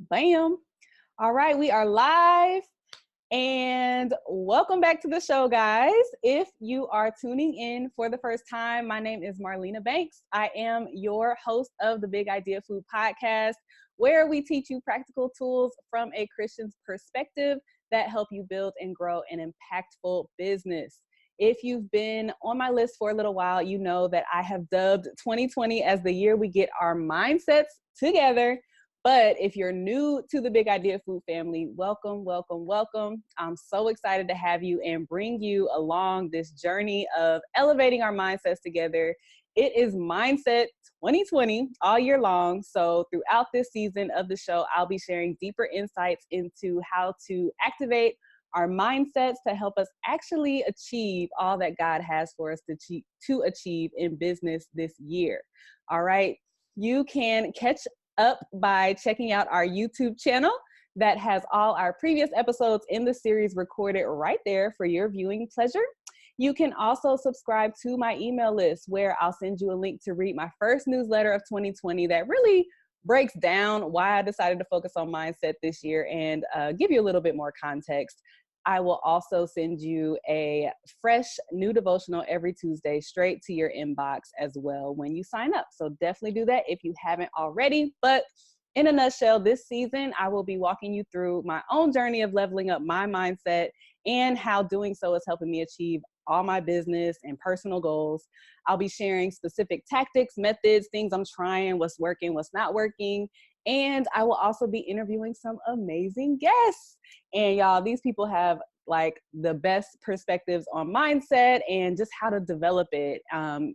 Bam. All right, we are live and welcome back to the show, guys. If you are tuning in for the first time, my name is Marlena Banks. I am your host of the Big Idea Food Podcast, where we teach you practical tools from a Christian's perspective that help you build and grow an impactful business. If you've been on my list for a little while, you know that I have dubbed 2020 as the year we get our mindsets together. But if you're new to the Big Idea Food family, welcome, welcome, welcome. I'm so excited to have you and bring you along this journey of elevating our mindsets together. It is Mindset 2020 all year long. So throughout this season of the show, I'll be sharing deeper insights into how to activate our mindsets to help us actually achieve all that God has for us to achieve in business this year. All right. You can catch up by checking out our YouTube channel that has all our previous episodes in the series recorded right there for your viewing pleasure. You can also subscribe to my email list where I'll send you a link to read my first newsletter of 2020 that really breaks down why I decided to focus on mindset this year and give you a little bit more context. I will also send you a fresh new devotional every Tuesday straight to your inbox as well when you sign up. So definitely do that if you haven't already. But in a nutshell, this season, I will be walking you through my own journey of leveling up my mindset and how doing so is helping me achieve all my business and personal goals. I'll be sharing specific tactics, methods, things I'm trying, what's working, what's not working. And I will also be interviewing some amazing guests. And y'all, these people have like the best perspectives on mindset and just how to develop it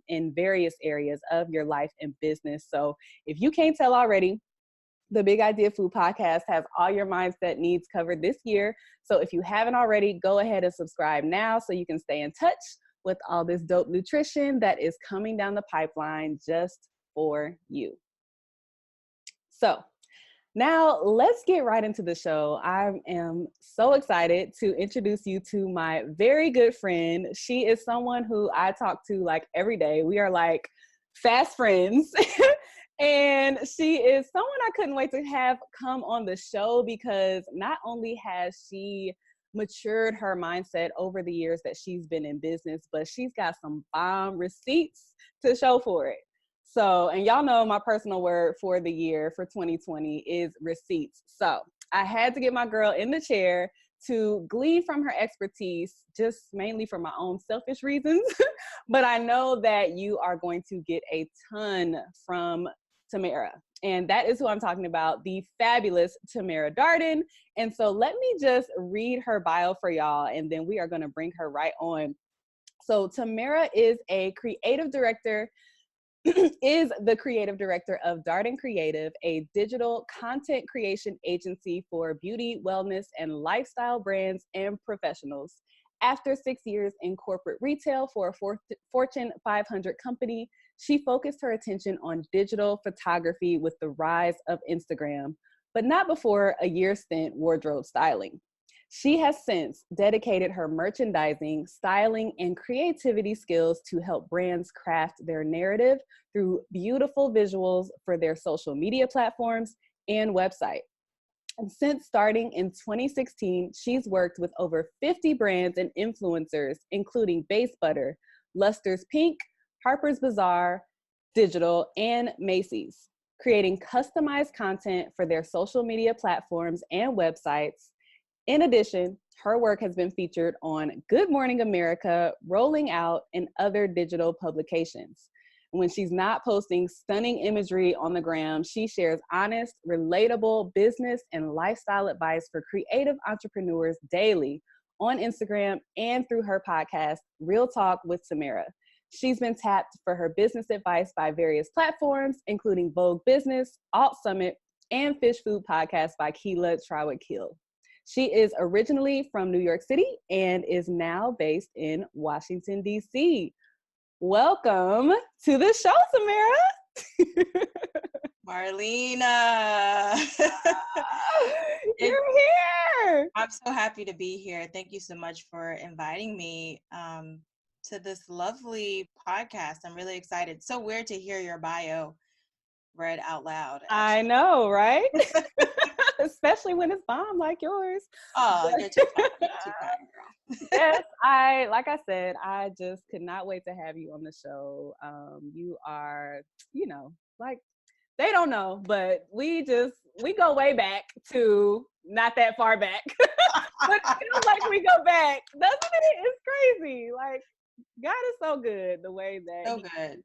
in various areas of your life and business. So if you can't tell already, the Big Idea Food Podcast has all your mindset needs covered this year. So if you haven't already, go ahead and subscribe now so you can stay in touch with all this dope nutrition that is coming down the pipeline just for you. So now let's get right into the show. I am so excited to introduce you to my very good friend. She is someone who I talk to like every day. We are like fast friends. And she is someone I couldn't wait to have come on the show because not only has she matured her mindset over the years that she's been in business, but she's got some bomb receipts to show for it. So, and y'all know my personal word for the year for 2020 is receipts. So I had to get my girl in the chair to glean from her expertise, just mainly for my own selfish reasons. But I know that you are going to get a ton from Tamera. And that is who I'm talking about, the fabulous Tamera Darden. And so let me just read her bio for y'all, and then we are going to bring her right on. So Tamera is a creative director is the creative director of Darden Creative, a digital content creation agency for beauty, wellness, and lifestyle brands and professionals. After 6 years in corporate retail for a Fortune 500 company, she focused her attention on digital photography with the rise of Instagram, but not before a year spent wardrobe styling. She has since dedicated her merchandising, styling, and creativity skills to help brands craft their narrative through beautiful visuals for their social media platforms and website. And since starting in 2016, she's worked with over 50 brands and influencers, including Base Butter, Luster's Pink, Harper's Bazaar, Digital, and Macy's, creating customized content for their social media platforms and websites. In addition, her work has been featured on Good Morning America, Rolling Out, and other digital publications. When she's not posting stunning imagery on the gram, she shares honest, relatable business and lifestyle advice for creative entrepreneurs daily on Instagram and through her podcast, Real Talk with Tamera. She's been tapped for her business advice by various platforms, including Vogue Business, Alt Summit, and Fish Food Podcast by Keela Trawick-Hill. She is originally from New York City and is now based in Washington, D.C. Welcome to the show, Tamera. Marlena. You're here. I'm so happy to be here. Thank you so much for inviting me to this lovely podcast. I'm really excited. So weird to hear your bio read out loud. I know, right? especially when it's bomb like yours. Oh, But you're too kind. Too kind, girl. yes, like I said, I just could not wait to have you on the show. You are, like they don't know, but we go way back to not that far back. But it feels like we go back, doesn't it? It's crazy. Like God is so good the way that So He good. connected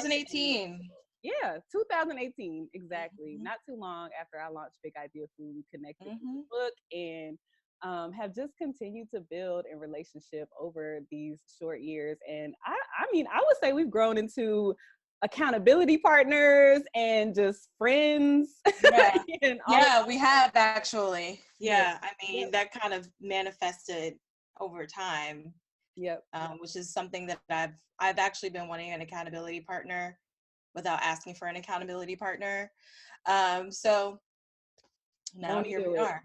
me with 2018. people. Yeah, 2018, exactly. Mm-hmm. Not too long after I launched Big Idea Food, we connected through the Mm-hmm. book and have just continued to build a relationship over these short years. And I mean, I would say we've grown into accountability partners and just friends. Yeah. And all of Yeah, we have actually. yeah, Yeah, I mean, yep, that kind of manifested over time, yep. which is something that I've actually been wanting an accountability partner without asking for an accountability partner. So now Won't he here we do it? are.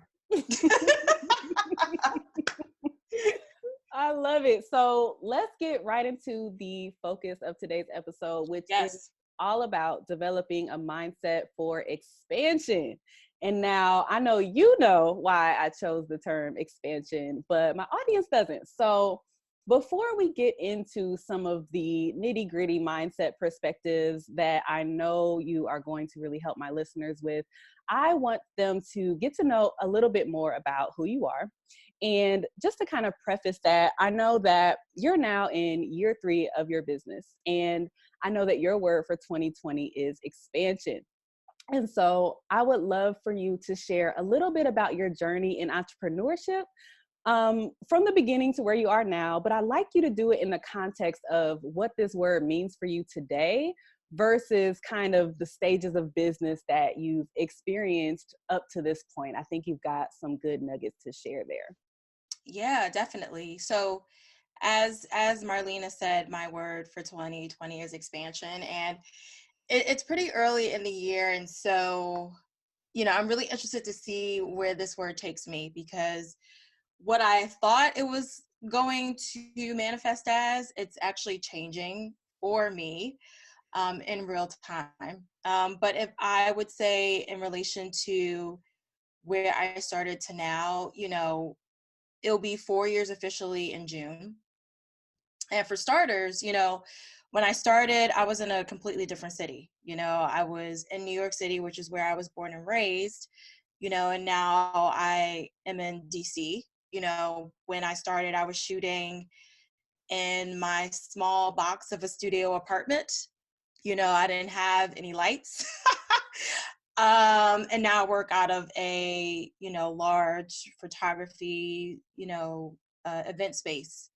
I love it. So let's get right into the focus of today's episode, which is Yes. all about developing a mindset for expansion. And now I know you know why I chose the term expansion, but my audience doesn't. So before we get into some of the nitty gritty mindset perspectives that I know you are going to really help my listeners with, I want them to get to know a little bit more about who you are. And just to kind of preface that, I know that you're now in year 3 of your business. And I know that your word for 2020 is expansion. And so I would love for you to share a little bit about your journey in entrepreneurship from the beginning to where you are now. But I'd like you to do it in the context of what this word means for you today versus kind of the stages of business that you've experienced up to this point. I think you've got some good nuggets to share there. Yeah, definitely. So as Marlena said, my word for 2020 is expansion, and it's pretty early in the year, and so I'm really interested to see where this word takes me, because what I thought it was going to manifest as, it's actually changing for me in real time. But if I would say in relation to where I started to now, it'll be 4 years officially in June. And for starters, when I started, I was in a completely different city. I was in New York City, which is where I was born and raised, and now I am in DC. When I started, I was shooting in my small box of a studio apartment. I didn't have any lights. And now I work out of a, large photography, event space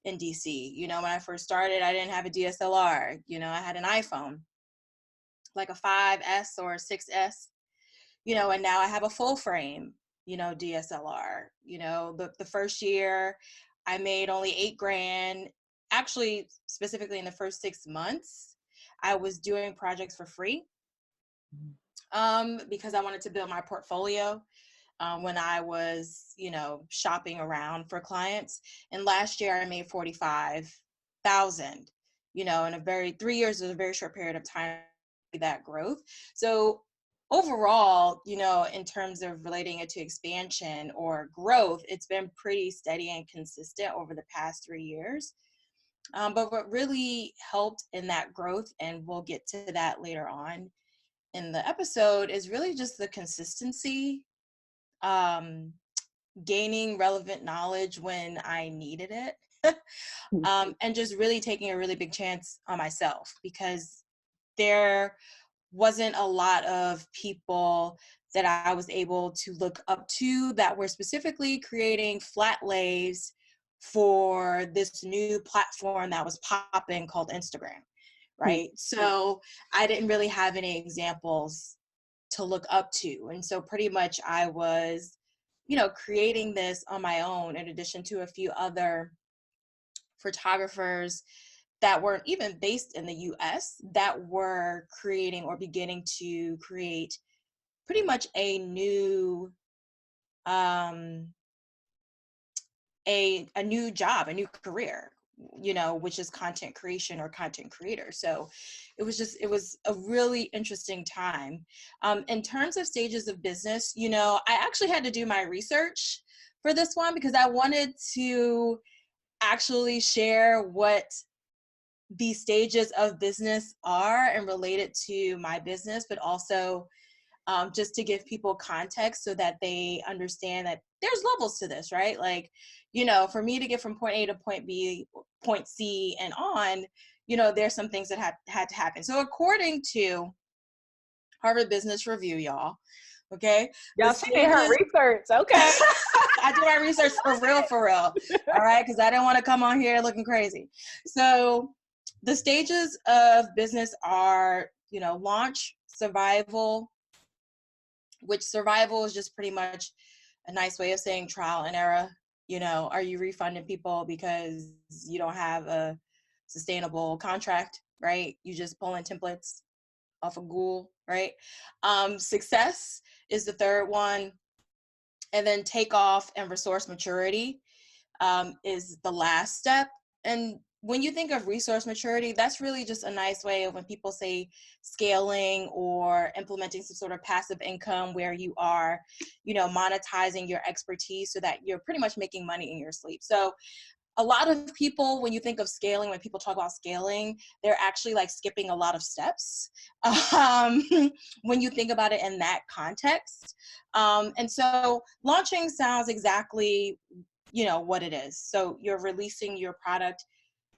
in DC. When I first started, I didn't have a DSLR. I had an iPhone, like a 5S or a 6S, and now I have a full frame, DSLR. The first year I made only 8 grand. Actually, specifically in the first 6 months, I was doing projects for free because I wanted to build my portfolio when I was, shopping around for clients. And last year I made 45,000, in 3 years is a very short period of time, that growth. So overall, in terms of relating it to expansion or growth, it's been pretty steady and consistent over the past 3 years. But what really helped in that growth, and we'll get to that later on in the episode, is really just the consistency, um, gaining relevant knowledge when I needed it, and just really taking a really big chance on myself, because there wasn't a lot of people that I was able to look up to that were specifically creating flat lays for this new platform that was popping called Instagram, right? So I didn't really have any examples to look up to. And so pretty much I was, creating this on my own, in addition to a few other photographers that weren't even based in the US that were creating or beginning to create pretty much a new um a new job, a new career, which is content creation or content creator. So it was a really interesting time. In terms of stages of business, I actually had to do my research for this one because I wanted to actually share what the stages of business are and relate it to my business, but also just to give people context so that they understand that there's levels to this, right? Like, for me to get from point A to point B, point C and on, there's some things that had to happen. So according to Harvard Business Review, y'all, okay? Y'all, she did her research, okay. I did my research for real, all right? Because I didn't want to come on here looking crazy. So the stages of business are, launch, survival, which survival is just pretty much a nice way of saying trial and error. Are you refunding people because you don't have a sustainable contract, right? You just pulling templates off of Google, right? Success is the third one. And then takeoff and resource maturity is the last step. And when you think of resource maturity, that's really just a nice way of when people say scaling or implementing some sort of passive income where you are, monetizing your expertise so that you're pretty much making money in your sleep. So a lot of people, when you think of scaling, when people talk about scaling, they're actually like skipping a lot of steps when you think about it in that context. And so launching sounds exactly, what it is. So you're releasing your product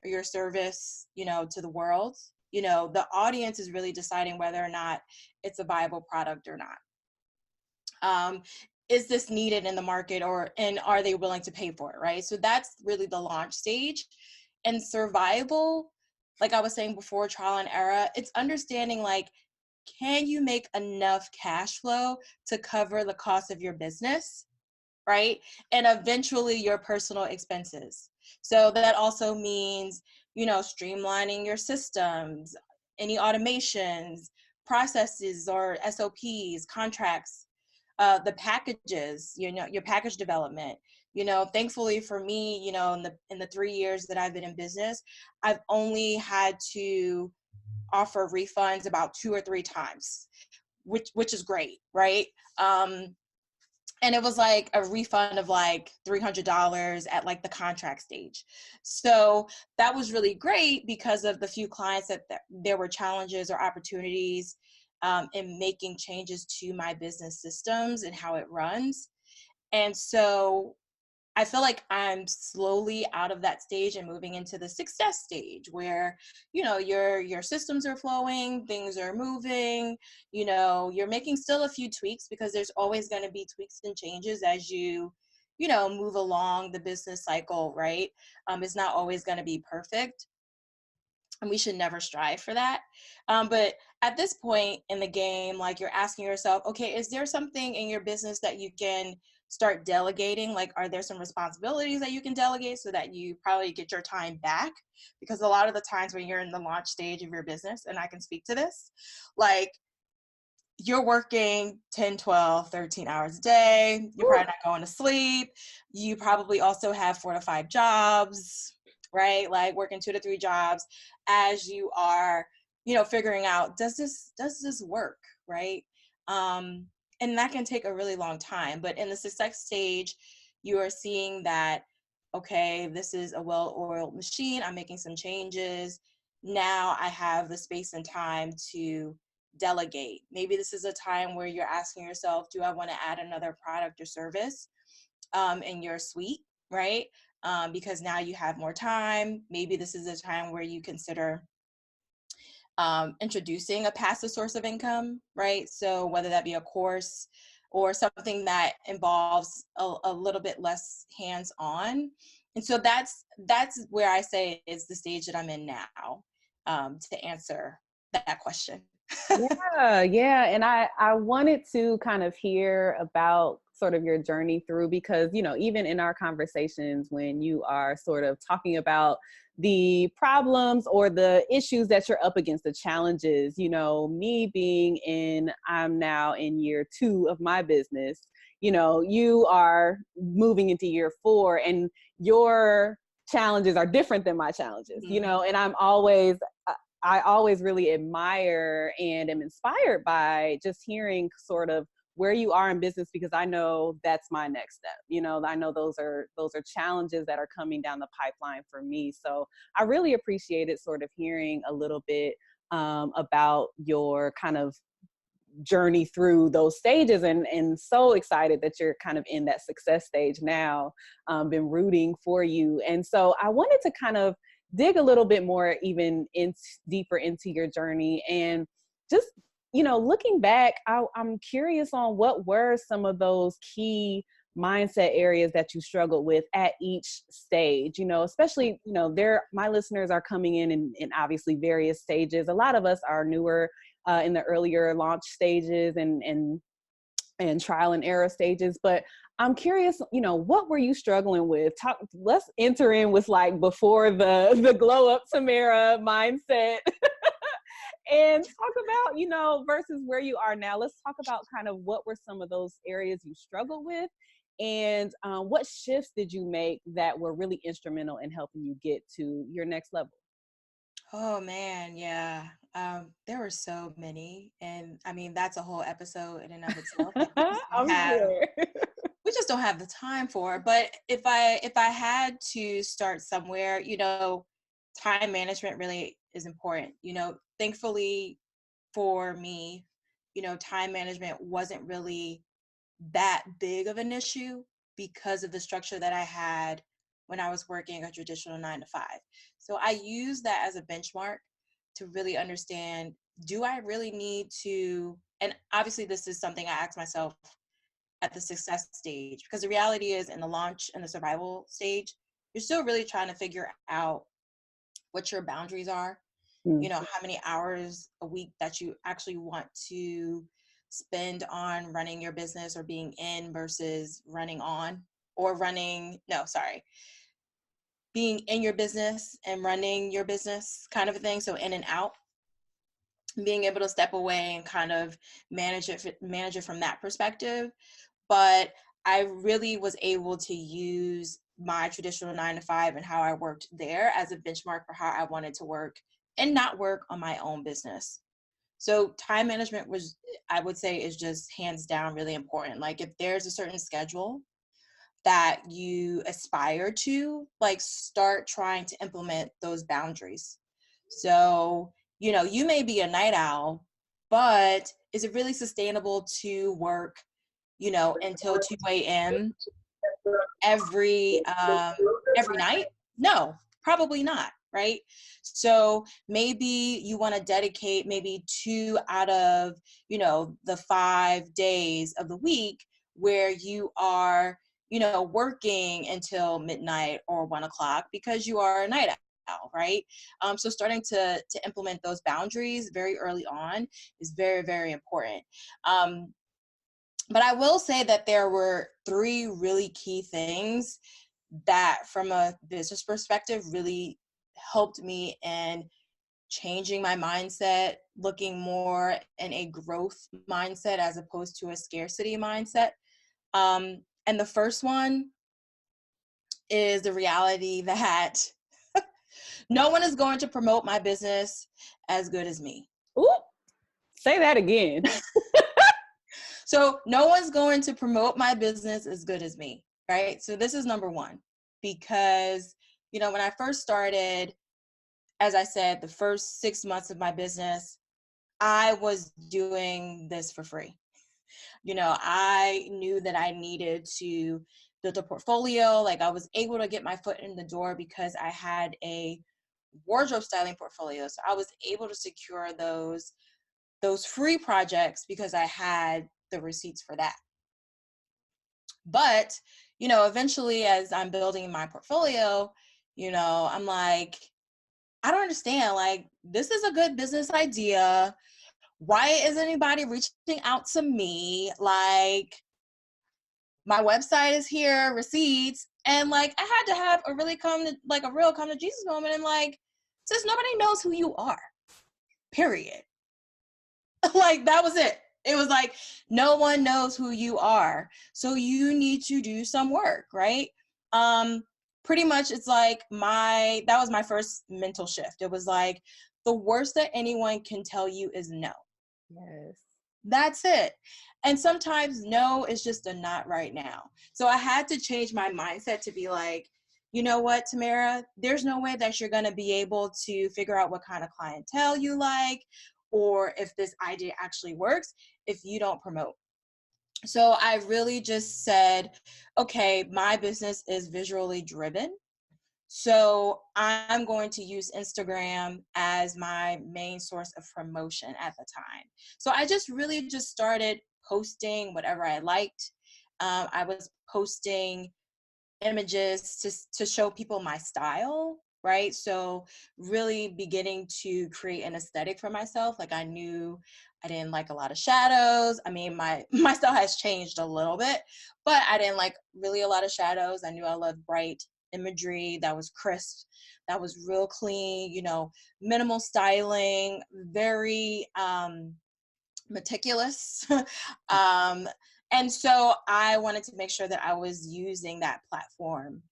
or your service, to the world. The audience is really deciding whether or not it's a viable product or not. Is this needed in the market and are they willing to pay for it, right? So that's really the launch stage. And survival, like I was saying before, trial and error, it's understanding like, can you make enough cash flow to cover the cost of your business, right? And eventually your personal expenses. So that also means, streamlining your systems, any automations, processes or SOPs, contracts, the packages, your package development. Thankfully for me, in the 3 years that I've been in business, I've only had to offer refunds about 2 or 3 times, which is great, right? And it was like a refund of like $300 at like the contract stage. So that was really great because of the few clients that there were challenges or opportunities in making changes to my business systems and how it runs. And so I feel like I'm slowly out of that stage and moving into the success stage where, your systems are flowing, things are moving, you're making still a few tweaks because there's always going to be tweaks and changes as you, move along the business cycle, right? It's not always going to be perfect. And we should never strive for that. But at this point in the game, like you're asking yourself, okay, is there something in your business that you can start delegating? Like, are there some responsibilities that you can delegate so that you probably get your time back? Because a lot of the times when you're in the launch stage of your business, and I can speak to this, like you're working 10, 12, 13 hours a day. You're probably not going to sleep. You probably also have 4 to 5 jobs, right? Like working 2 to 3 jobs as you are, figuring out, does this work, right? And that can take a really long time. But in the success stage, you are seeing that, okay, this is a well-oiled machine. I'm making some changes. Now I have the space and time to delegate. Maybe this is a time where you're asking yourself, do I want to add another product or service in your suite, right? Because now you have more time. Maybe this is a time where you consider introducing a passive source of income, right? So whether that be a course or something that involves a little bit less hands-on. And so that's where I say is the stage that I'm in now, to answer that question. Yeah. And I wanted to kind of hear about sort of your journey through, because, even in our conversations, when you are sort of talking about the problems or the issues that you're up against, the challenges, me I'm now in year 2 of my business, you are moving into year 4 and your challenges are different than my challenges, you Mm-hmm. know, and I always really admire and am inspired by just hearing sort of where you are in business, because I know that's my next step. You know, I know those are challenges that are coming down the pipeline for me. So I really appreciated sort of hearing a little bit about your kind of journey through those stages, and so excited that you're kind of in that success stage now. Been rooting for you. And so I wanted to kind of dig a little bit more even deeper into your journey, and just, you know, looking back, I'm curious on what were some of those key mindset areas that you struggled with at each stage, you know, especially, you know, my listeners are coming in obviously various stages. A lot of us are newer in the earlier launch stages and trial and error stages. But I'm curious, you know, what were you struggling with? Let's enter in with like before the glow up Tamera mindset and talk about, you know, versus where you are now. Let's talk about kind of what were some of those areas you struggled with, and what shifts did you make that were really instrumental in helping you get to your next level? Oh man, yeah. There were so many, and I mean that's a whole episode in and of itself that I'm sure. we just don't have the time for. But if I had to start somewhere, you know, time management really is important. You know, thankfully for me, you know, time management wasn't really that big of an issue because of the structure that I had when I was working a traditional 9 to 5. So I use that as a benchmark to really understand, do I really need to, and obviously this is something I ask myself at the success stage, because the reality is in the launch and the survival stage, you're still really trying to figure out what your boundaries are, you know, how many hours a week that you actually want to spend on running your business or being in versus running on, or being in your business and running your business kind of a thing. So in and out, being able to step away and kind of manage it from that perspective. But I really was able to use my traditional 9 to 5 and how I worked there as a benchmark for how I wanted to work and not work on my own business. So time management was, I would say, is just hands down really important. Like if there's a certain schedule that you aspire to, like start trying to implement those boundaries. So, you know, you may be a night owl, but is it really sustainable to work, you know, until 2 a.m. Every night? No, probably not, right? So maybe you want to dedicate maybe 2 out of, you know, the 5 days of the week where you are, you know, working until midnight or 1 o'clock because you are a night owl, right? So starting to implement those boundaries very early on is very, very important. But I will say that there were 3 really key things that, from a business perspective, really helped me in changing my mindset, looking more in a growth mindset as opposed to a scarcity mindset. And the first one is the reality that no one is going to promote my business as good as me. Ooh, say that again. So no one's going to promote my business as good as me, right? So this is number one, because, you know, when I first started, as I said, the first 6 months of my business, I was doing this for free. You know, I knew that I needed to build a portfolio. Like I was able to get my foot in the door because I had a wardrobe styling portfolio. So I was able to secure those free projects because I had the receipts for that. But, you know, eventually as I'm building my portfolio, you know, I'm like, I don't understand. Like, this is a good business idea. Why isn't anybody reaching out to me? Like, my website is here, receipts. And like, I had to have a real come to Jesus moment. And like, since nobody knows who you are, period. Like, that was it. It was like, no one knows who you are. So you need to do some work, right? pretty much it's like that was my first mental shift. It was like, the worst that anyone can tell you is no. Yes. That's it. And sometimes no is just a not right now. So I had to change my mindset to be like, you know what, Tamera, there's no way that you're going to be able to figure out what kind of clientele you like, or if this idea actually works if you don't promote. So I really just said, okay, my business is visually driven. So I'm going to use Instagram as my main source of promotion at the time. So I just really just started posting whatever I liked. I was posting images to show people my style, right? So really beginning to create an aesthetic for myself. Like I knew I didn't like a lot of shadows. I mean, my style has changed a little bit, but I didn't like really a lot of shadows. I knew I loved bright imagery that was crisp, that was real clean, minimal styling, very meticulous. And so I wanted to make sure that I was using that platform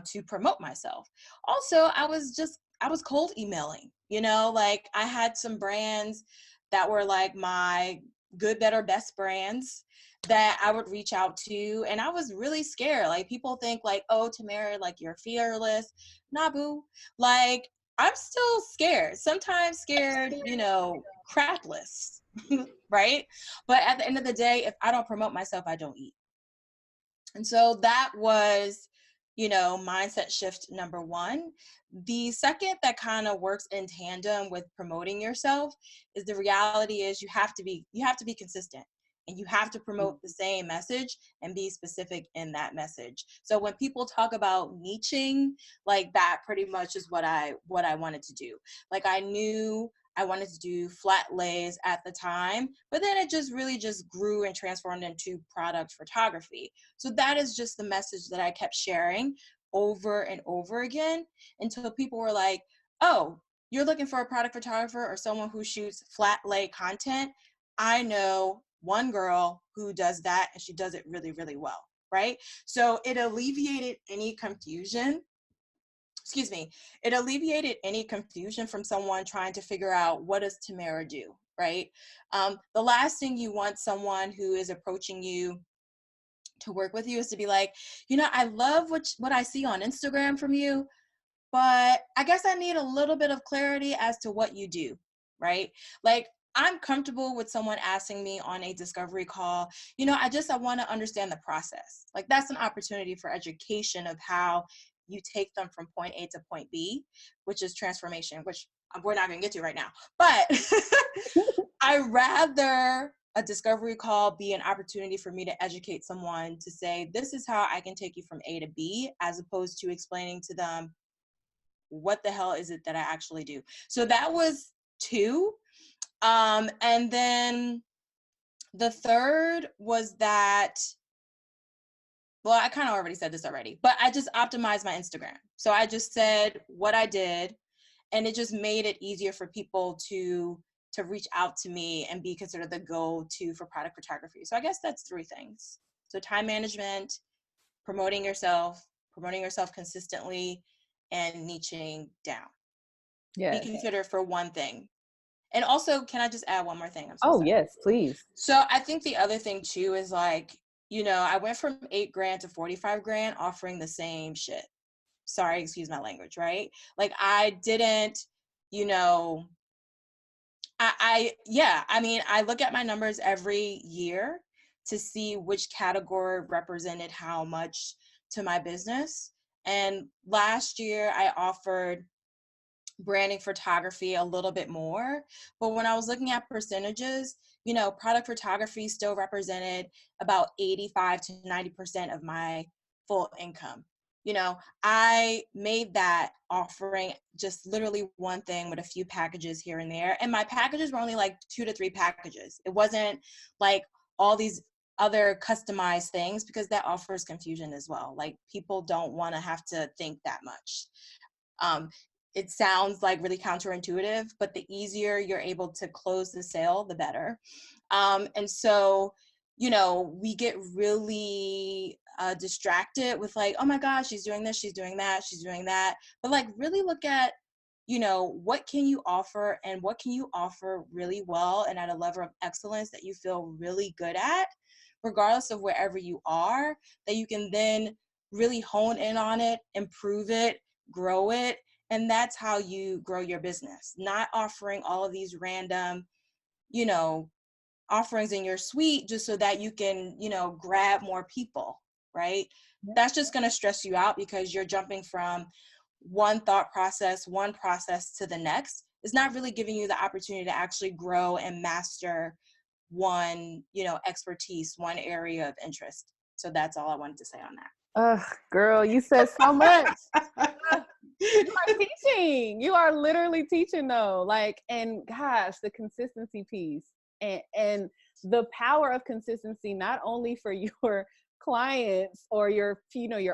to promote myself. Also, I was cold emailing, like I had some brands that were like my good, better, best brands that I would reach out to. And I was really scared. Like people think like, oh, Tamera, like you're fearless. Nah, boo. Like I'm still scared. Sometimes scared, crapless, right? But at the end of the day, if I don't promote myself, I don't eat. And so that was, mindset shift number one. The second that kind of works in tandem with promoting yourself is the reality is you have to be consistent, and you have to promote the same message and be specific in that message. So when people talk about niching, like that pretty much is what I wanted to do. Like I knew I wanted to do flat lays at the time, but then it just really just grew and transformed into product photography. So that is just the message that I kept sharing over and over again until people were like, oh, you're looking for a product photographer or someone who shoots flat lay content. I know one girl who does that, and she does it really, really well, right? So it alleviated any confusion. It alleviated any confusion from someone trying to figure out, what does Tamera do, right? The last thing you want someone who is approaching you to work with you is to be like, I love what I see on Instagram from you, but I guess I need a little bit of clarity as to what you do, right? Like I'm comfortable with someone asking me on a discovery call, I want to understand the process. Like that's an opportunity for education of how you take them from point A to point B, which is transformation, which we're not going to get to right now. But I rather a discovery call be an opportunity for me to educate someone to say, this is how I can take you from A to B, as opposed to explaining to them, what the hell is it that I actually do? So that was two. And then the third was that, well, I kind of already said this already, but I just optimized my Instagram. So I just said what I did, and it just made it easier for people to reach out to me and be considered the go-to for product photography. So I guess that's three things. So time management, promoting yourself consistently, and niching down. Yes. Be considered for one thing. And also, can I just add one more thing? I'm so Oh, sorry. yes, please. So I think the other thing too is like, I went from 8 grand to 45 grand offering the same shit. Sorry, excuse my language, right? Like I didn't, you know, I look at my numbers every year to see which category represented how much to my business. And last year I offered branding photography a little bit more. But when I was looking at percentages, product photography still represented about 85 to 90% of my full income. I made that offering just literally one thing with a few packages here and there. And my packages were only like 2 to 3 packages. It wasn't like all these other customized things, because that offers confusion as well. Like people don't want to have to think that much. It sounds like really counterintuitive, but the easier you're able to close the sale, the better. And so, we get really distracted with like, oh my gosh, she's doing this, she's doing that, she's doing that. But like really look at, what can you offer and what can you offer really well and at a level of excellence that you feel really good at, regardless of wherever you are, that you can then really hone in on it, improve it, grow it. And that's how you grow your business, not offering all of these random, you know, offerings in your suite just so that you can, grab more people, right? That's just going to stress you out because you're jumping from one thought process, one process to the next. It's not really giving you the opportunity to actually grow and master one, expertise, one area of interest. So that's all I wanted to say on that. Ugh, girl, you said so much. You are teaching. You are literally teaching though. Like, and gosh, the consistency piece and the power of consistency, not only for your clients or your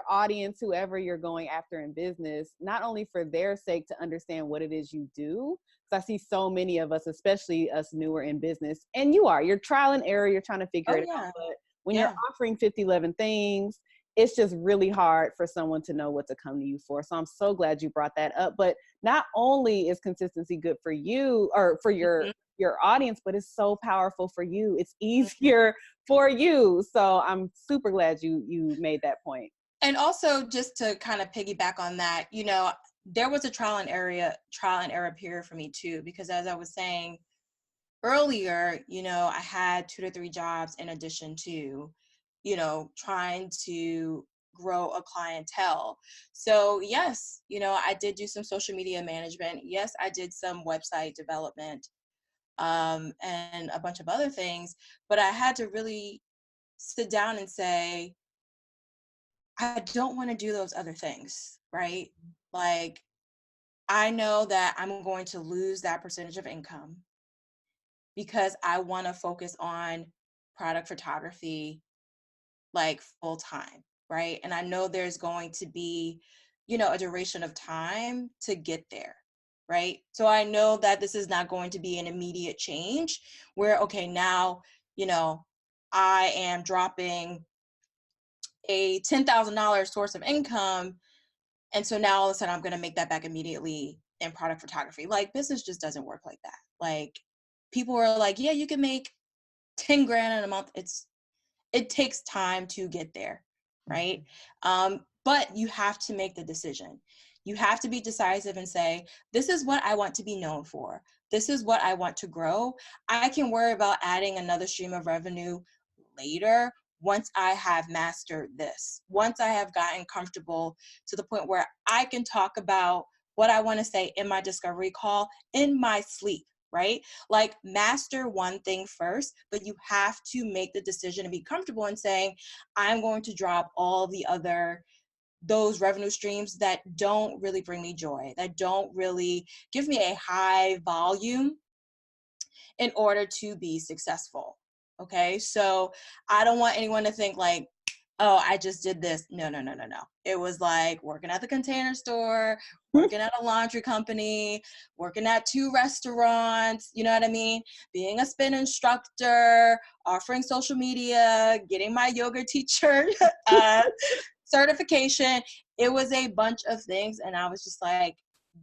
audience, whoever you're going after in business, not only for their sake to understand what it is you do. Because I see so many of us, especially us newer in business, and you're trial and error, you're trying to figure it out. But when you're offering 50, 11 things, it's just really hard for someone to know what to come to you for. So I'm so glad you brought that up. But not only is consistency good for you or for your audience, but it's so powerful for you. It's easier for you. So I'm super glad you made that point. And also just to kind of piggyback on that, there was a trial and error period for me too, because as I was saying earlier, I had 2 to 3 jobs in addition to, trying to grow a clientele. So yes, I did do some social media management. Yes, I did some website development, and a bunch of other things, but I had to really sit down and say, I don't want to do those other things, right? Like, I know that I'm going to lose that percentage of income because I want to focus on product photography like full time, right? And I know there's going to be, a duration of time to get there, right? So I know that this is not going to be an immediate change where, okay, now, I am dropping a $10,000 source of income. And so now all of a sudden I'm going to make that back immediately in product photography. Like business just doesn't work like that. Like people are like, yeah, you can make 10 grand in a month. It takes time to get there, right? But you have to make the decision. You have to be decisive and say, this is what I want to be known for. This is what I want to grow. I can worry about adding another stream of revenue later once I have mastered this, once I have gotten comfortable to the point where I can talk about what I want to say in my discovery call in my sleep, right? Like master one thing first, but you have to make the decision and be comfortable in saying, I'm going to drop all the other, those revenue streams that don't really bring me joy, that don't really give me a high volume in order to be successful. Okay. So I don't want anyone to think like, oh, I just did this. No. It was like working at the Container Store, working at a laundry company, working at 2 restaurants, you know what I mean? Being a spin instructor, offering social media, getting my yoga teacher certification. It was a bunch of things. And I was just like,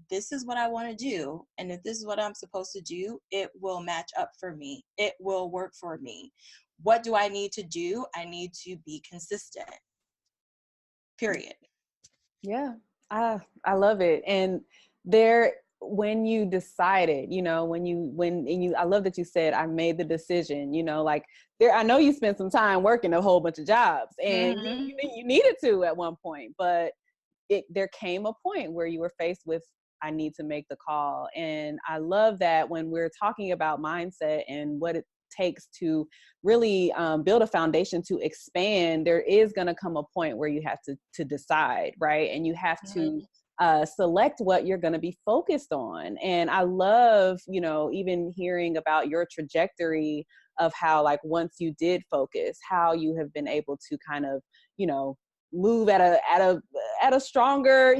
this is what I want to do. And if this is what I'm supposed to do, it will match up for me. It will work for me. What do I need to do? I need to be consistent. Period. Yeah, I love it. And when you decided, I love that you said, I made the decision, like I know you spent some time working a whole bunch of jobs and you needed to at one point, but there came a point where you were faced with, I need to make the call. And I love that when we're talking about mindset and what it takes to really build a foundation to expand, there is going to come a point where you have to decide, right? And you have to select what you're going to be focused on. And I love, even hearing about your trajectory of how, like, once you did focus, how you have been able to kind of, move at at a stronger,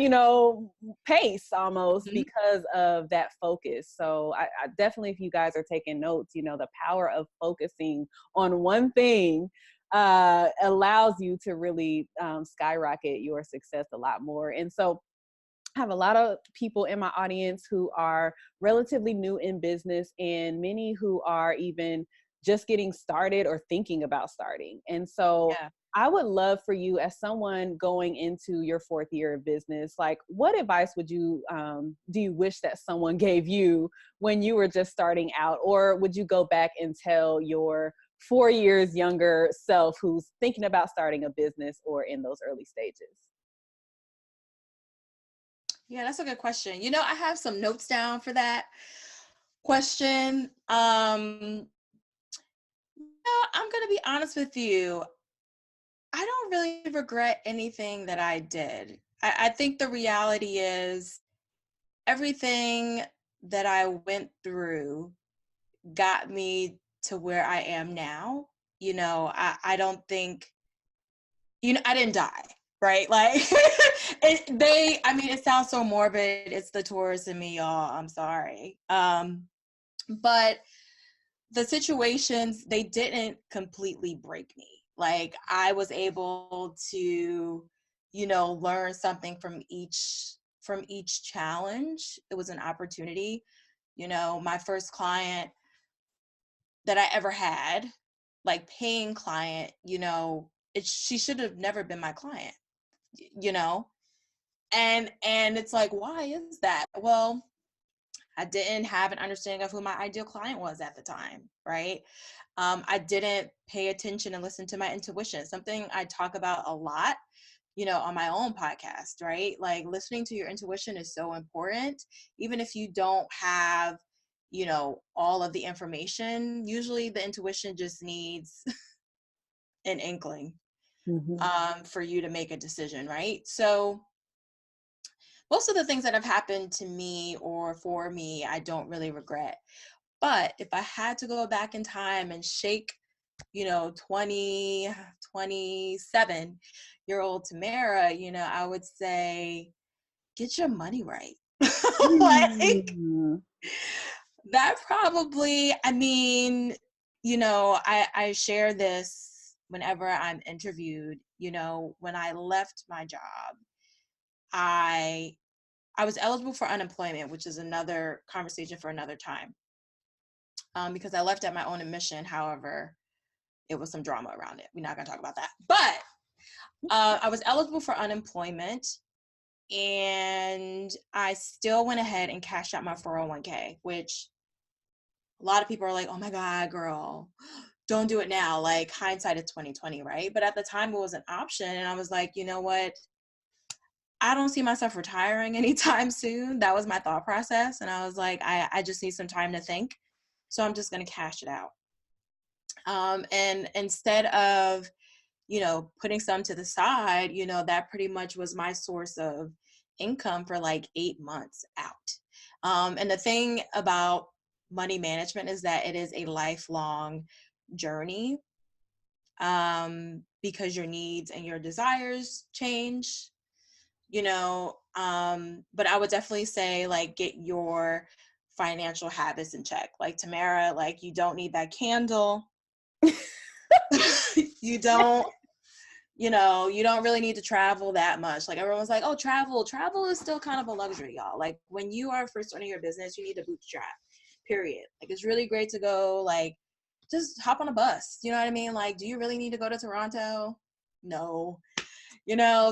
pace almost because of that focus. So I definitely, if you guys are taking notes, the power of focusing on one thing allows you to really skyrocket your success a lot more. And so I have a lot of people in my audience who are relatively new in business, and many who are even just getting started or thinking about starting. And so Yeah. I would love for you, as someone going into your fourth year of business, like, what advice would you do you wish that someone gave you when you were just starting out? Or would you go back and tell your 4 years younger self who's thinking about starting a business or in those early stages? Yeah, that's a good question. I have some notes down for that question. I'm going to be honest with you. I don't really regret anything that I did. I think the reality is everything that I went through got me to where I am now. I don't think, I didn't die, right? Like, it sounds so morbid. It's the Taurus in me, y'all. I'm sorry. But the situations, they didn't completely break me. Like, I was able to, learn something from each challenge. It was an opportunity. My first client that I ever had, like paying client, she should have never been my client, you know? And it's like, why is that? Well, I didn't have an understanding of who my ideal client was at the time, right? I didn't pay attention and listen to my intuition, something I talk about a lot, on my own podcast, right? Like, listening to your intuition is so important. Even if you don't have, all of the information, usually the intuition just needs an inkling Mm-hmm. for you to make a decision, right? So most of the things that have happened to me or for me, I don't really regret. But if I had to go back in time and shake, 27-year-old Tamera, I would say, get your money right. Like, Mm. that probably, I share this whenever I'm interviewed. When I left my job, I was eligible for unemployment, which is another conversation for another time, because I left at my own admission. However, it was some drama around it. We're not going to talk about that. But I was eligible for unemployment, and I still went ahead and cashed out my 401k, which a lot of people are like, oh my God, girl, don't do it now. Like, hindsight is 2020, right? But at the time, it was an option. And I was like, you know what? I don't see myself retiring anytime soon. That was my thought process. And I was like, I just need some time to think. So I'm just going to cash it out. And instead of, putting some to the side, that pretty much was my source of income for like 8 months out. And the thing about money management is that it is a lifelong journey, because your needs and your desires change, but I would definitely say, like, get your financial habits in check. Like, Tamera, like, you don't need that candle. You don't, you don't really need to travel that much. Like, everyone's like, oh, travel is still kind of a luxury, y'all. Like, when you are first starting your business, you need to bootstrap, period. Like, it's really great to go, like, just hop on a bus. You know what I mean? Like, do you really need to go to Toronto? No.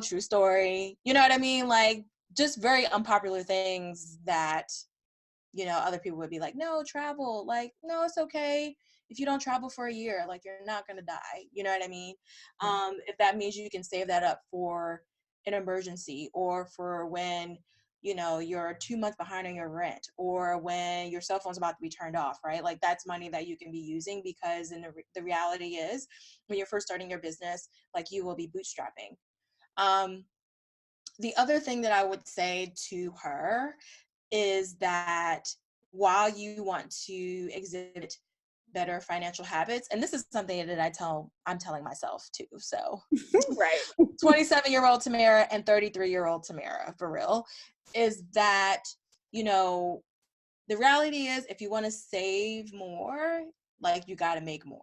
True story. You know what I mean? Like, just very unpopular things that, other people would be like, no, travel. Like, no, it's okay. If you don't travel for a year, like, you're not going to die. You know what I mean? If that means you can save that up for an emergency, or for when, you're 2 months behind on your rent, or when your cell phone's about to be turned off, right? Like, that's money that you can be using, because the reality is, when you're first starting your business, like, you will be bootstrapping. The other thing that I would say to her is that while you want to exhibit better financial habits. And this is something that I'm telling myself too. So Right. 27-year-old Tamera and 33-year-old Tamera, for real, is that, you know, the reality is if you want to save more, like you got to make more.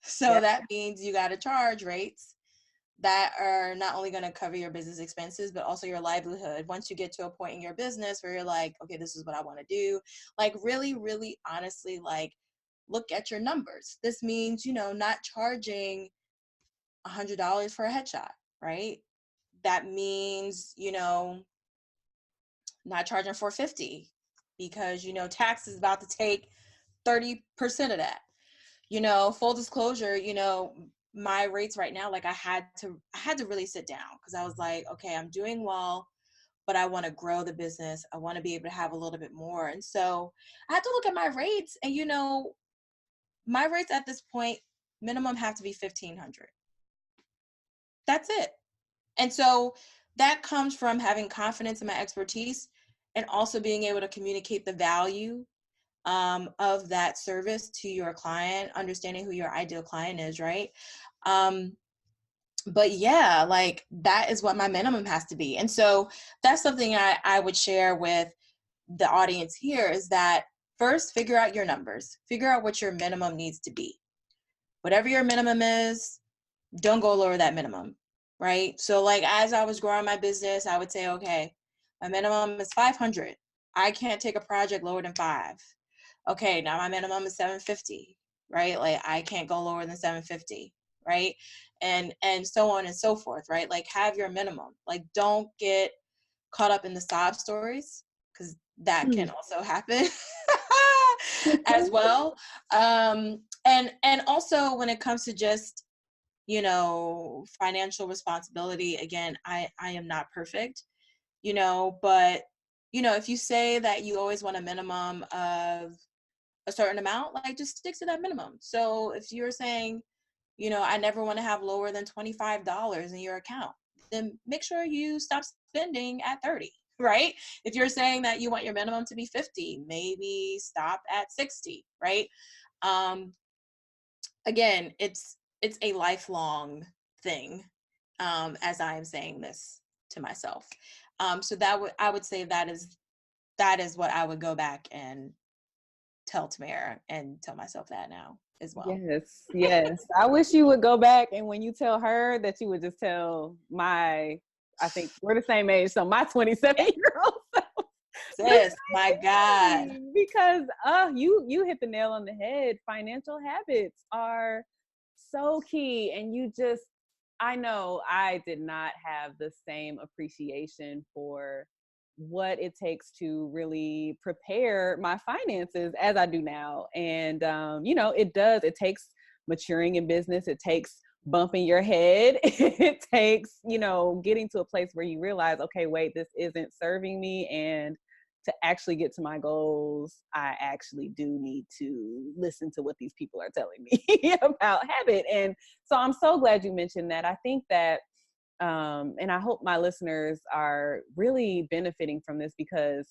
So Yeah. that means you got to charge rates that are not only going to cover your business expenses, but also your livelihood. Once you get to a point in your business where you're like, okay, this is what I want to do, like really, really honestly, like look at your numbers. This means, you know, not charging $100 for a headshot, right? That means, you know, not charging $450 because, you know, tax is about to take 30% of that. You know, full disclosure, you know, my rates right now, like I had to really sit down because I was like, okay, I'm doing well, but I want to grow the business. I want to be able to have a little bit more. And so I had to look at my rates, and, you know, my rates at this point, minimum have to be 1,500. That's it. And so that comes from having confidence in my expertise and also being able to communicate the value of that service to your client, understanding who your ideal client is, right? But yeah, like that is what my minimum has to be. And so that's something I would share with the audience here is that first, figure out your numbers, figure out what your minimum needs to be. Whatever your minimum is, don't go lower that minimum, right? So like as I was growing my business, I would say, okay, my minimum is 500. I can't take a project lower than 5. Okay, now my minimum is 750, right? Like I can't go lower than 750, right? And so on and so forth, right? Like have your minimum. Like don't get caught up in the sob stories because that can also happen as well. And also when it comes to just, you know, financial responsibility, again, I am not perfect, you know, but you know, if you say that you always want a minimum of a certain amount, like just stick to that minimum. So if you're saying, you know, I never want to have lower than $25 in your account, then make sure you stop spending at 30, right? If you're saying that you want your minimum to be 50, maybe stop at 60, right? Again, it's a lifelong thing, as I am saying this to myself. So I would say that is what I would go back and tell Tamera and tell myself that now as well. Yes, yes. I wish you would go back and when you tell her that you would just tell I think we're the same age, so my 27-year-old self. Sis, my God. Because you hit the nail on the head. Financial habits are so key. And I know I did not have the same appreciation for what it takes to really prepare my finances as I do now. And, you know, it takes maturing in business. It takes bumping your head. It takes, you know, getting to a place where you realize, okay, wait, this isn't serving me. And to actually get to my goals, I actually do need to listen to what these people are telling me about habit. And so I'm so glad you mentioned that. I think that and I hope my listeners are really benefiting from this because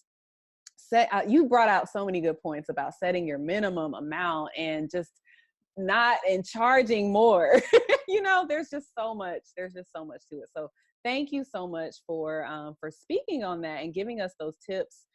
you brought out so many good points about setting your minimum amount and just not and charging more. You know, there's just so much to it. So thank you so much for speaking on that and giving us those tips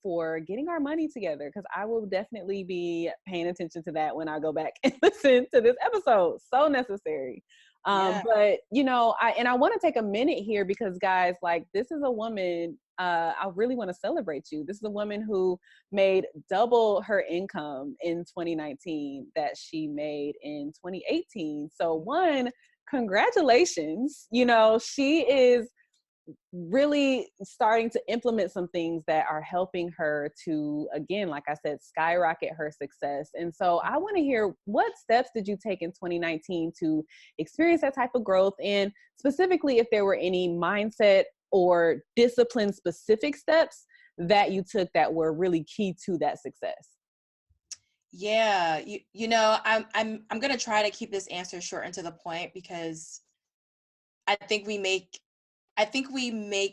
for getting our money together, because I will definitely be paying attention to that when I go back and listen to this episode. So necessary. Yeah. But you know, I want to take a minute here because guys, like this is a woman, I really want to celebrate you. This is a woman who made double her income in 2019 that she made in 2018. So one, congratulations. You know, she is really starting to implement some things that are helping her to, again, like I said, skyrocket her success. And so I want to hear, what steps did you take in 2019 to experience that type of growth? And specifically, if there were any mindset or discipline specific steps that you took that were really key to that success. Yeah, you know, I'm gonna try to keep this answer short and to the point because I think we make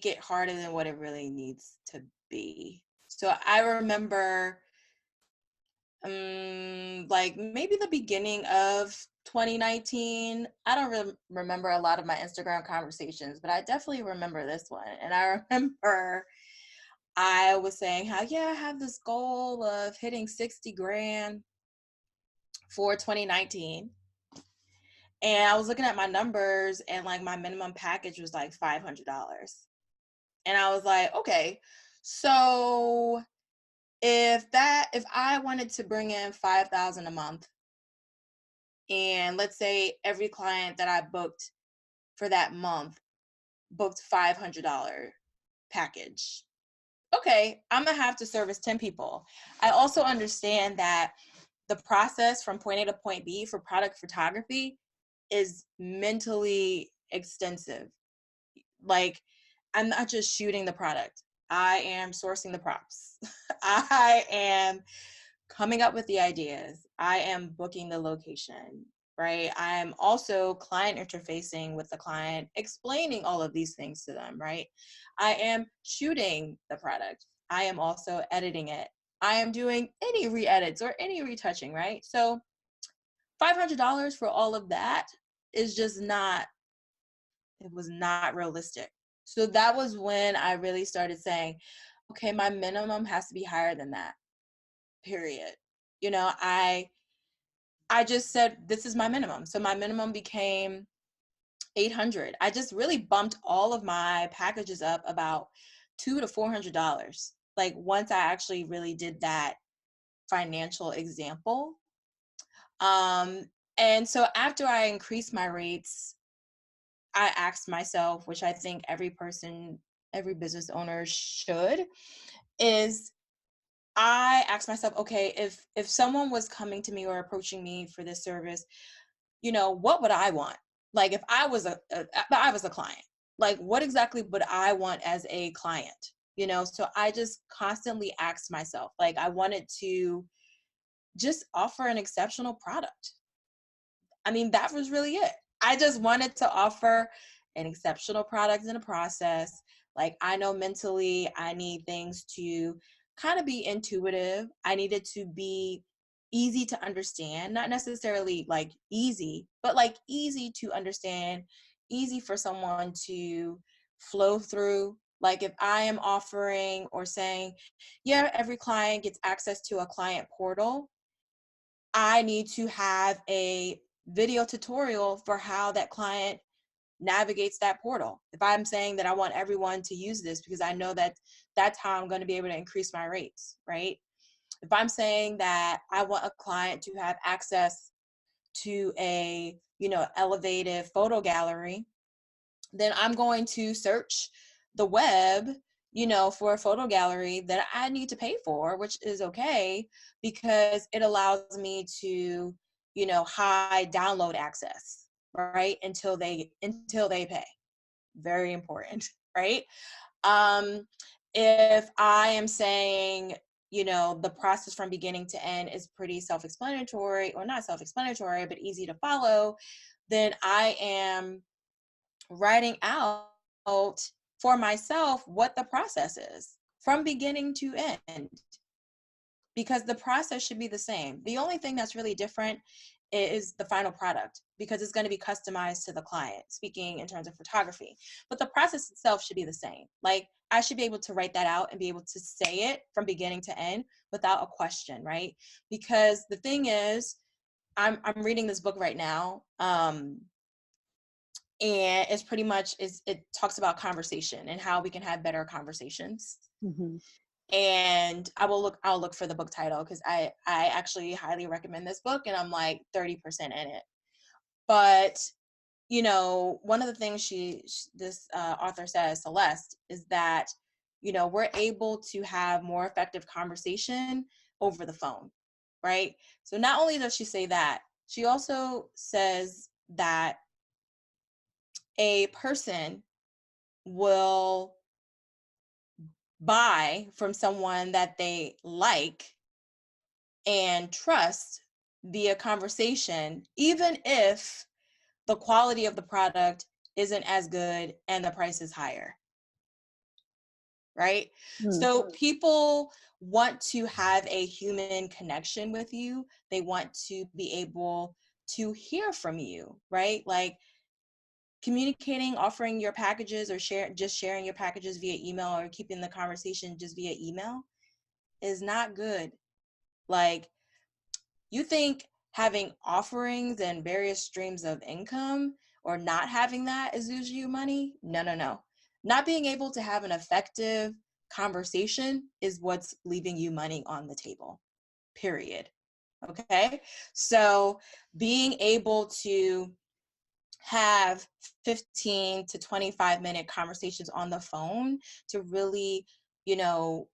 it harder than what it really needs to be. So I remember like maybe the beginning of 2019. I don't remember a lot of my Instagram conversations, but I definitely remember this one. And I remember I was saying how, yeah, I have this goal of hitting 60 grand for 2019. And I was looking at my numbers, and like my minimum package was like $500. And I was like, okay, so if I wanted to bring in 5,000 a month, and let's say every client that I booked for that month booked $500 package. Okay, I'm gonna have to service 10 people. I also understand that the process from point A to point B for product photography is mentally extensive. Like, I'm not just shooting the product. I am sourcing the props. I am coming up with the ideas. I am booking the location, right? I am also client interfacing with the client, explaining all of these things to them, right? I am shooting the product. I am also editing it. I am doing any re-edits or any retouching, right? So $500 for all of that is just not, it was not realistic. So that was when I really started saying, okay, my minimum has to be higher than that, period. You know, I just said, this is my minimum. So my minimum became 800. I just really bumped all of my packages up about $200 to $400. Like once I actually really did that financial example. And so after I increased my rates, I asked myself, which I think every person, every business owner should, is I asked myself, okay, if someone was coming to me or approaching me for this service, you know, what would I want? Like if I was a client, like what exactly would I want as a client? You know, so I just constantly asked myself, like I wanted to just offer an exceptional product. I mean, that was really it. I just wanted to offer an exceptional product in a process. Like, I know mentally I need things to kind of be intuitive. I need it to be easy to understand, not necessarily like easy, but like easy to understand, easy for someone to flow through. Like, if I am offering or saying, yeah, every client gets access to a client portal, I need to have a video tutorial for how that client navigates that portal. If I'm saying that I want everyone to use this because I know that that's how I'm going to be able to increase my rates, right? If I'm saying that I want a client to have access to a, you know, elevated photo gallery, then I'm going to search the web, you know, for a photo gallery that I need to pay for, which is okay because it allows me to, you know, hide download access, right? Until they pay. Very important, right? Um, if I am saying, you know, the process from beginning to end is pretty self-explanatory, or not self-explanatory, but easy to follow, then I am writing out for myself what the process is from beginning to end, because the process should be the same. The only thing that's really different is the final product, because it's going to be customized to the client, speaking in terms of photography, but the process itself should be the same. Like, I should be able to write that out and be able to say it from beginning to end without a question, right? Because the thing is, I'm reading this book right now, and it's pretty much it talks about conversation and how we can have better conversations. Mm-hmm. And I'll look for the book title, because I actually highly recommend this book, and I'm like 30% in it. But you know, one of the things this author says, Celeste, is that, you know, we're able to have more effective conversation over the phone, right? So not only does she say that, she also says that a person will buy from someone that they like and trust via conversation, even if the quality of the product isn't as good and the price is higher. right? So people want to have a human connection with you. They want to be able to hear from you, right? Like communicating, offering your packages or sharing your packages via email or keeping the conversation just via email is not good. Like, you think having offerings and various streams of income or not having that is losing you money? No, no, no. Not being able to have an effective conversation is what's leaving you money on the table, period. Okay. So being able to have 15 to 25-minute conversations on the phone to really, you know,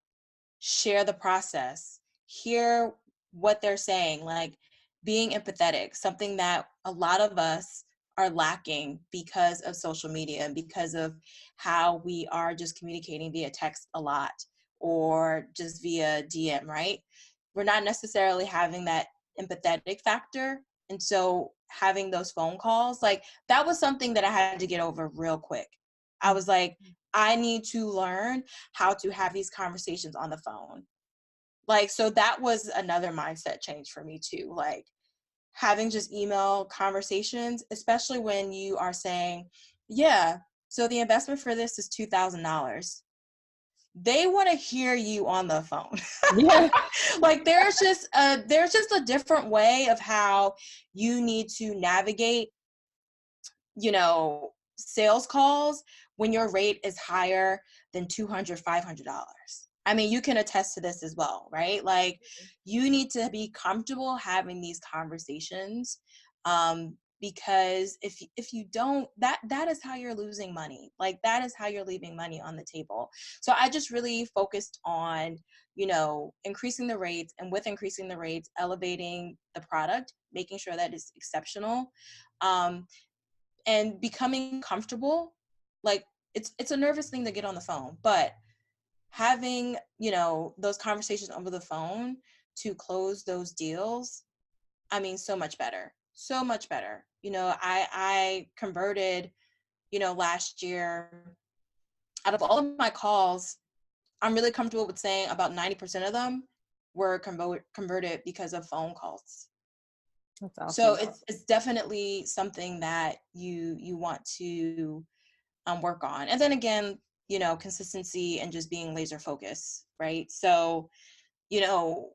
share the process, hear what they're saying, like being empathetic, something that a lot of us are lacking because of social media and because of how we are just communicating via text a lot or just via DM, right? We're not necessarily having that empathetic factor. And so having those phone calls, like that was something that I had to get over real quick. I was like, I need to learn how to have these conversations on the phone. Like, so that was another mindset change for me too. Like having just email conversations, especially when you are saying, yeah, so the investment for this is $2,000. They want to hear you on the phone. Yeah. Like there's just a different way of how you need to navigate, you know, sales calls when your rate is higher than $200, $500. I mean, you can attest to this as well, right? Like you need to be comfortable having these conversations, because if you don't, that is how you're losing money. Like that is how you're leaving money on the table. So I just really focused on, you know, increasing the rates, and with increasing the rates, elevating the product, making sure that it's exceptional. And becoming comfortable. Like it's a nervous thing to get on the phone, but having, you know, those conversations over the phone to close those deals, I mean, so much better, so much better. You know, I converted, you know, last year, out of all of my calls, I'm really comfortable with saying about 90% of them were converted because of phone calls. That's So awesome. it's definitely something that you want to work on. And then again, you know, consistency and just being laser focused, right? So, you know,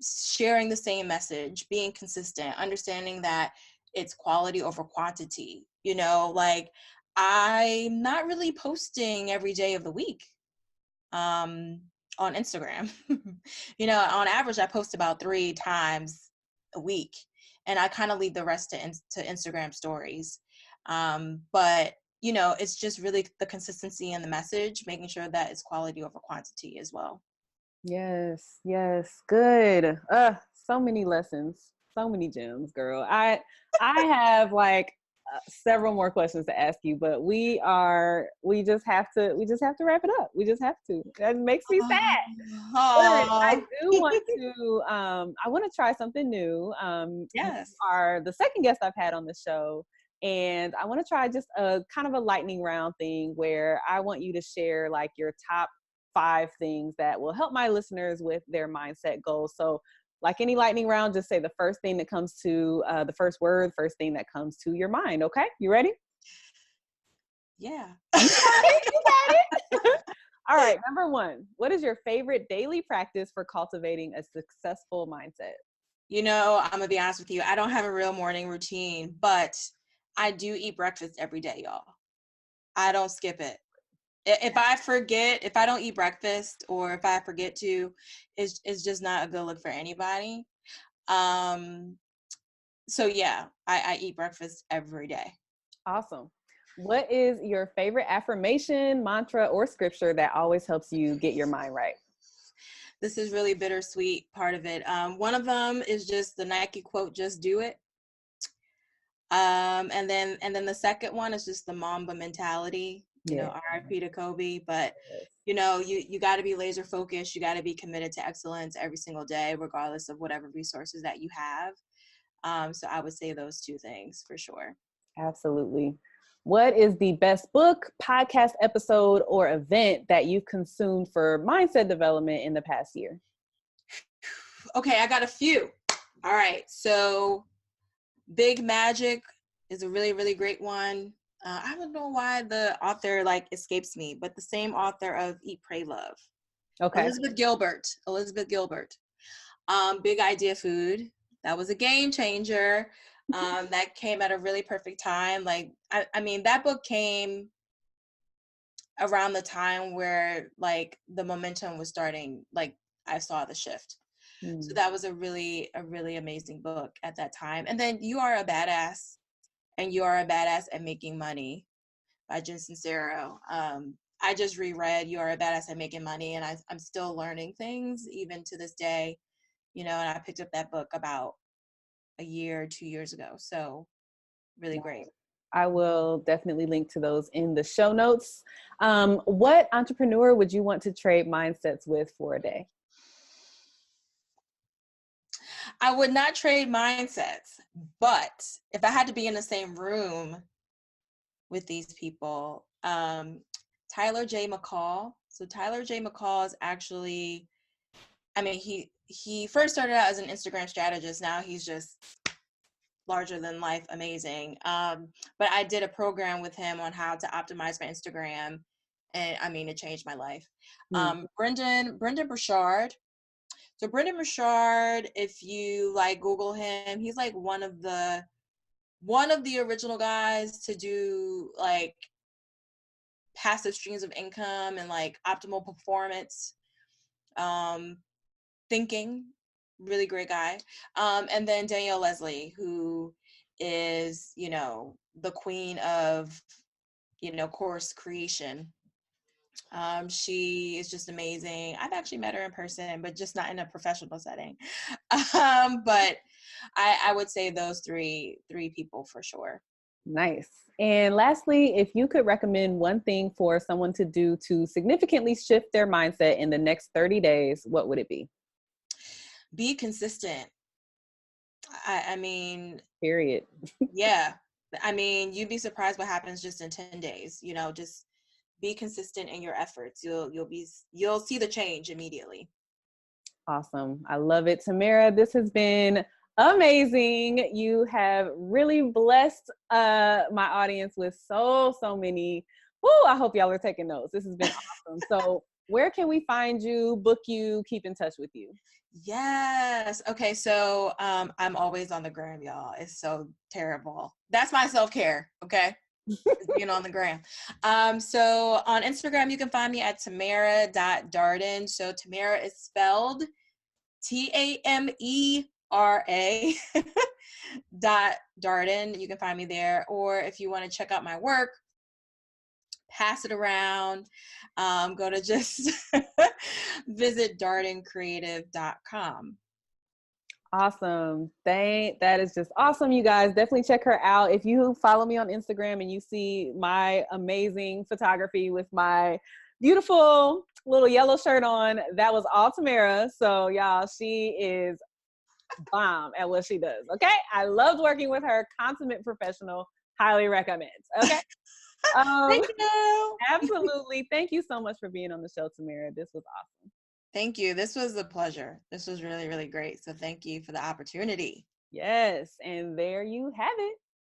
sharing the same message, being consistent, understanding that it's quality over quantity, you know, like I'm not really posting every day of the week um, on Instagram. You know, on average, I post about 3 times a week, and I kind of leave the rest to Instagram stories. But you know, it's just really the consistency and the message, making sure that it's quality over quantity as well. Yes, yes, good. So many lessons, so many gems, girl. I have like several more questions to ask you, but we just have to wrap it up. We just have to. That makes me sad. But I Oh, do want to I want to try something new. You yes. are the second guest I've had on the show, and I want to try just a kind of a lightning round thing where I want you to share like your top 5 things that will help my listeners with their mindset goals. So like any lightning round, just say the first thing that comes to the first word, first thing that comes to your mind. Okay, you ready? Yeah. You got it. You got it. All right, number 1. What is your favorite daily practice for cultivating a successful mindset? You know, I'm gonna be honest with you. I don't have a real morning routine, but I do eat breakfast every day, y'all. I don't skip it. If I forget, if I don't eat breakfast, or if I forget to, it's just not a good look for anybody. Um, so yeah, I eat breakfast every day. Awesome. What is your favorite affirmation, mantra, or scripture that always helps you get your mind right? This is really bittersweet part of it. One of them is just the Nike quote, "Just do it." And then the second one is just the Mamba mentality. You know, Yeah. RIP to Kobe. But you know, you got to be laser focused. You got to be committed to excellence every single day, regardless of whatever resources that you have. So I would say those 2 things for sure. Absolutely. What is the best book, podcast episode, or event that you've consumed for mindset development in the past year? Okay, I got a few. All right. So Big Magic is a really, really great one. I don't know why the author escapes me, but the same author of Eat, Pray, Love. Okay. Elizabeth Gilbert. Big Idea Food. That was a game changer. That came at a really perfect time. I mean, that book came around the time where the momentum was starting, I saw the shift. So that was a really amazing book at that time. And then You Are a Badass and You Are a Badass at Making Money by Jen Sincero. I just reread You Are a Badass at Making Money, and I'm still learning things even to this day, and I picked up that book about a year, 2 years ago. So really great. I will definitely link to those in the show notes. What entrepreneur would you want to trade mindsets with for a day? I would not trade mindsets, but if I had to be in the same room with these people, Tyler J. McCall. So Tyler J. McCall is actually, I mean, he first started out as an Instagram strategist. Now he's just larger than life, amazing. But I did a program with him on how to optimize my Instagram, and I mean, it changed my life. Brendan Burchard. So Brendan Burchard, if you Google him, he's one of the original guys to do passive streams of income and optimal performance thinking. Really great guy. And then Danielle Leslie, who is the queen of course creation. She is just amazing. I've actually met her in person, but just not in a professional setting. But I would say those three people for sure. Nice. And lastly, if you could recommend one thing for someone to do to significantly shift their mindset in the next 30 days, what would it be? Be consistent. I mean, period. Yeah. I mean, you'd be surprised what happens just in 10 days. Just be consistent in your efforts. You'll see the change immediately. Awesome. I love it. Tamera, this has been amazing. You have really blessed my audience with so many. I hope y'all are taking notes. This has been awesome. So where can we find you, book you, keep in touch with you? Yes. Okay. So I'm always on the gram, y'all. It's so terrible. That's my self-care. Okay. Being on the gram. So on Instagram, you can find me at Tamera.Darden. So Tamera is spelled Tamera .Darden. You can find me there. Or if you want to check out my work, pass it around, go to just visit dardencreative.com. Awesome. That is just awesome, you guys. Definitely check her out. If you follow me on Instagram and you see my amazing photography with my beautiful little yellow shirt on, that was all Tamera. So y'all, she is bomb at what she does. Okay. I loved working with her. Consummate professional. Highly recommend. Okay. Thank you. Absolutely. Thank you so much for being on the show, Tamera. This was awesome. Thank you. This was a pleasure. This was really, really great. So thank you for the opportunity. Yes. And there you have it.